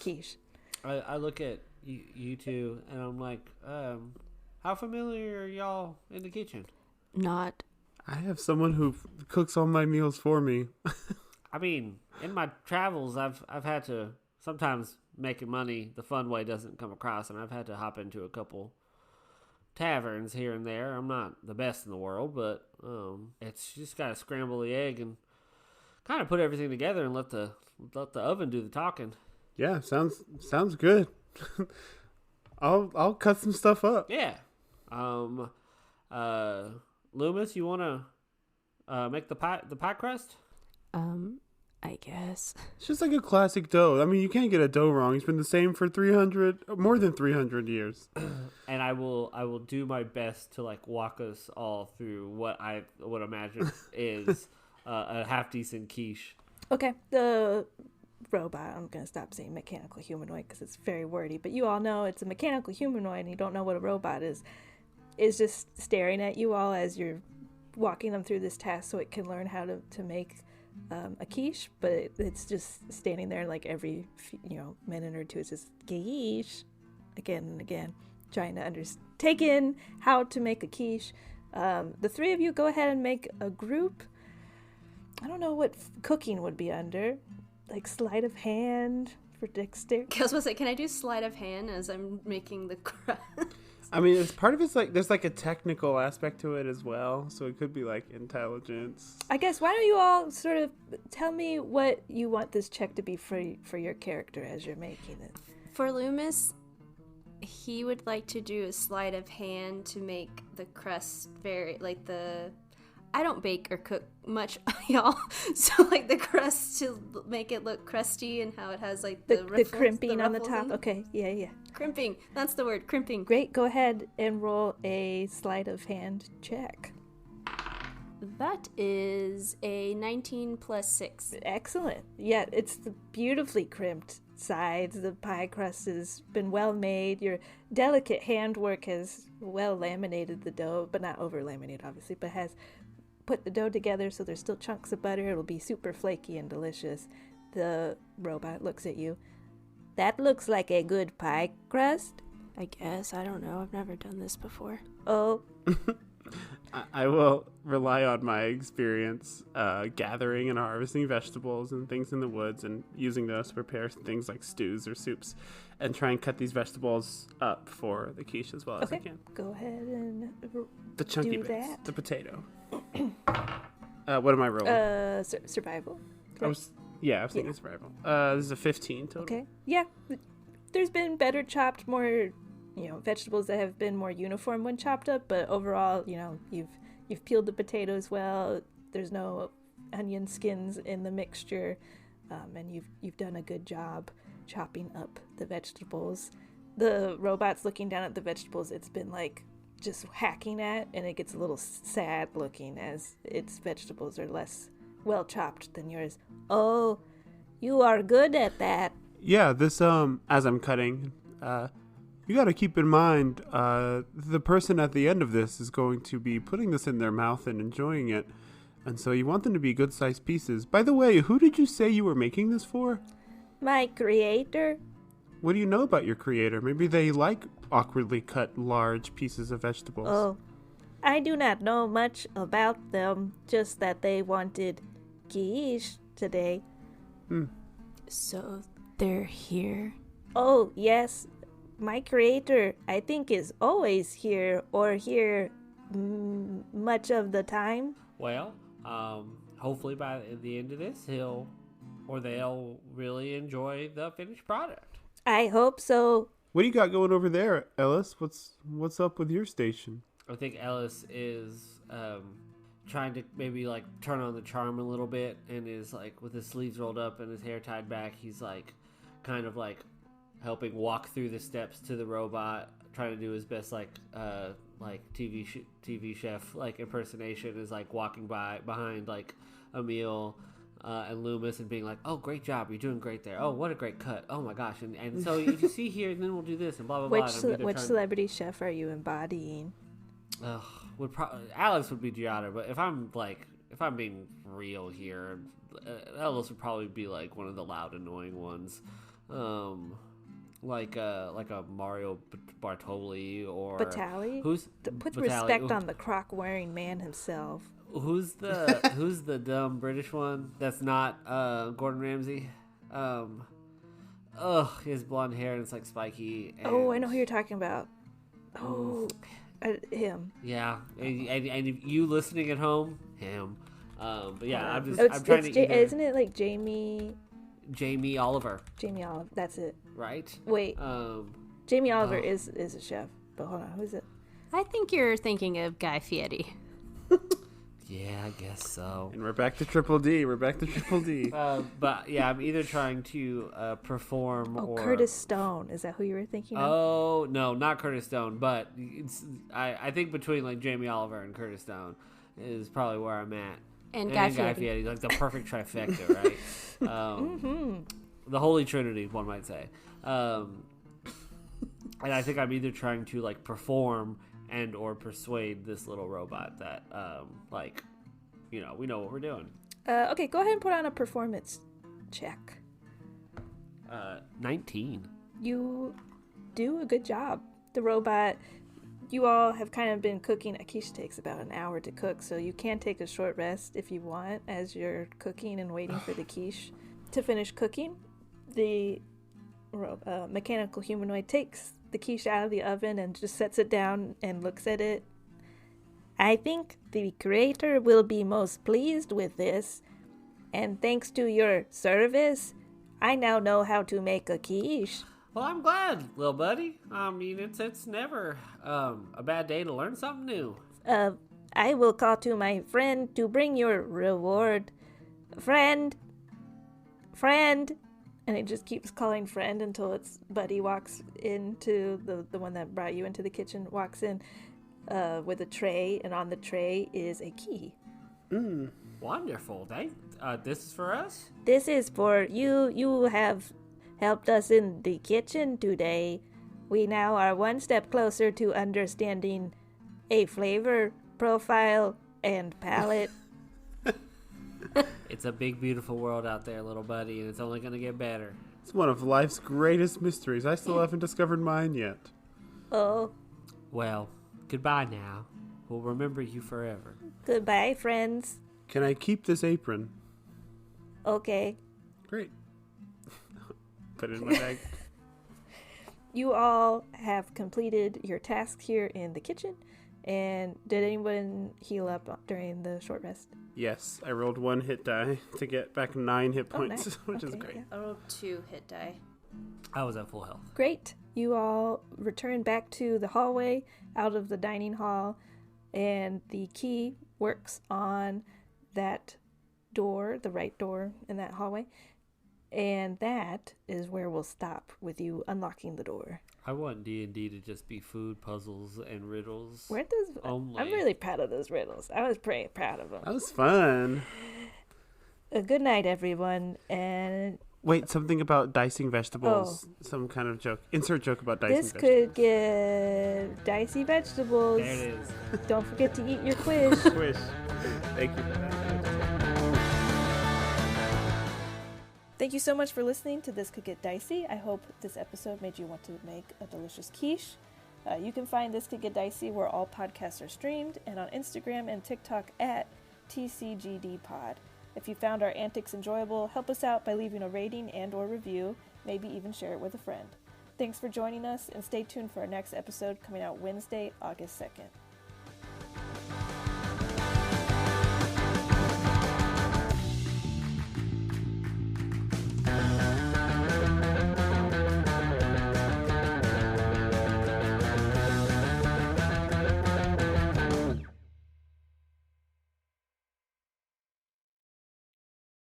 quiche? I look at you two and I'm like, how familiar are y'all in the kitchen? Not. I have someone who cooks all my meals for me. I mean, in my travels, I've had to, sometimes making money the fun way doesn't come across, and I've had to hop into a couple taverns here and there. I'm not the best in the world, but it's just got to scramble the egg and kind of put everything together and let the oven do the talking. Yeah, sounds good. I'll cut some stuff up. Yeah. Lü'mis, you want to make the pie crust? I guess. It's just like a classic dough. I mean, you can't get a dough wrong. It's been the same for more than 300 years. And I will do my best to like walk us all through what I would imagine is a half decent quiche. Okay, the robot, I'm going to stop saying mechanical humanoid because it's very wordy, but you all know it's a mechanical humanoid and you don't know what a robot is just staring at you all as you're walking them through this task so it can learn how to make a quiche, but it's just standing there like every minute or two. It's just quiche again and again, trying to take in how to make a quiche. The three of you go ahead and make a group. I don't know what cooking would be under, like sleight of hand for dexterity. I was going to say, can I do sleight of hand as I'm making the crust? I mean, it's part of it's like there's like a technical aspect to it as well, so it could be like intelligence. I guess why don't you all sort of tell me what you want this check to be for your character as you're making it. For Lü'mis, he would like to do a sleight of hand to make the crust very like the. I don't bake or cook much, y'all. So like the crust to make it look crusty and how it has like the crimping on the top. Okay, yeah. Crimping. That's the word, crimping. Great. Go ahead and roll a sleight of hand check. That is a 19 plus 6. Excellent. Yeah, it's the beautifully crimped sides. The pie crust has been well made. Your delicate handwork has well laminated the dough, but not over laminated, obviously, but has put the dough together so there's still chunks of butter. It'll be super flaky and delicious. The robot looks at you. That looks like a good pie crust. I guess. I don't know. I've never done this before. Oh. I will rely on my experience gathering and harvesting vegetables and things in the woods and using those to prepare things like stews or soups and try and cut these vegetables up for the quiche as well as I can. Go ahead and the chunky do bits, that. the potato. What am I rolling? Survival. I was thinking survival. This is a 15 total. Okay. Yeah. There's been better chopped, more, vegetables that have been more uniform when chopped up, but overall, you've peeled the potatoes well. There's no onion skins in the mixture, and you've done a good job chopping up the vegetables. The robot's looking down at the vegetables it's been like just hacking at, and it gets a little sad looking as its vegetables are less well chopped than yours. Oh, you are good at that. Yeah, this as I'm cutting, you got to keep in mind the person at the end of this is going to be putting this in their mouth and enjoying it, and so you want them to be good sized pieces. By the way, who did you say you were making this for? My creator. What do you know about your creator? Maybe they like awkwardly cut large pieces of vegetables. Oh, I do not know much about them, just that they wanted quiche today. So they're here? Oh, yes. My creator, I think, is always here, or here much of the time. Well, hopefully by the end of this, they'll really enjoy the finished product. I hope so. What do you got going over there, Ellis? What's up with your station? I think Ellis is trying to maybe like turn on the charm a little bit, and is like with his sleeves rolled up and his hair tied back. He's like kind of like helping walk through the steps to the robot, trying to do his best like TV chef like impersonation, is like walking behind like Emil and Lü'mis and being like, oh, great job, you're doing great there, oh, what a great cut, oh my gosh, and so if you see here, then we'll do this and blah blah blah. Which celebrity chef are you embodying? Alex would be Giada, but if I'm being real here, Ellis would probably be like one of the loud annoying ones, like a Mario Bartoli or Batali. Put Batali? Respect on the croc wearing man himself. Who's the dumb British one that's not Gordon Ramsay? He has blonde hair and it's like spiky. And oh, I know who you're talking about. Oh, him. Yeah, and you listening at home, him. But yeah, I'm trying to. Isn't it like Jamie Oliver? Jamie Oliver. That's it. Right. Wait. Jamie Oliver is a chef. But hold on, who is it? I think you're thinking of Guy Fieri. Yeah, I guess so. And we're back to Triple D. But yeah, I'm either trying to perform or Curtis Stone. Is that who you were thinking of? Oh no, not Curtis Stone. But I think between like Jamie Oliver and Curtis Stone is probably where I'm at. And Guy Fieri, like the perfect trifecta, right? The Holy Trinity, one might say. And I think I'm either trying to like perform and or persuade this little robot that we know what we're doing. Okay, go ahead and put on a performance check. 19. You do a good job. The robot, you all have kind of been cooking. A quiche takes about an hour to cook, so you can take a short rest if you want as you're cooking and waiting for the quiche to finish cooking. The mechanical humanoid takes the quiche out of the oven and just sets it down and looks at it. I think the creator will be most pleased with this. And thanks to your service, I now know how to make a quiche. Well, I'm glad, little buddy. I mean, it's never a bad day to learn something new. I will call to my friend to bring your reward. Friend. And it just keeps calling friend until its buddy walks into the one that brought you into the kitchen, walks in with a tray, and on the tray is a key. Wonderful. This is for us? This is for you. You have helped us in the kitchen today. We now are one step closer to understanding a flavor profile and palate. It's a big, beautiful world out there, little buddy, and it's only going to get better. It's one of life's greatest mysteries. I still haven't discovered mine yet. Oh, Well, goodbye now. We'll remember you forever. goodbye, friends. Can I keep this apron? Okay. Great. Put it in my bag. You all have completed your tasks here in the kitchen. And did anyone heal up during the short rest? Yes, I rolled 1 hit die to get back 9 hit points, nice. which is Okay, great. yeah. I rolled 2 hit die. I was at full health. Great. You all return back to the hallway out of the dining hall, and the key works on that door, the right door in that hallway. And that is where we'll stop with you unlocking the door. I want D&D to just be food, puzzles, and riddles. Weren't those? Only. I'm really proud of those riddles. I was pretty proud of them. That was fun. Good night, everyone. And Wait, something about dicing vegetables. Some kind of joke. Insert joke about dicing this vegetables. could get dicey vegetables. There it is. Don't forget to eat your quiche. Wish. Thank you for that. Thank you so much for listening to This Could Get Dicey. I hope this episode made you want to make a delicious quiche. You can find This Could Get Dicey where all podcasts are streamed, and on Instagram and TikTok at TCGDpod. If you found our antics enjoyable, help us out by leaving a rating and or review, maybe even share it with a friend. Thanks for joining us, and stay tuned for our next episode coming out Wednesday, August 2nd.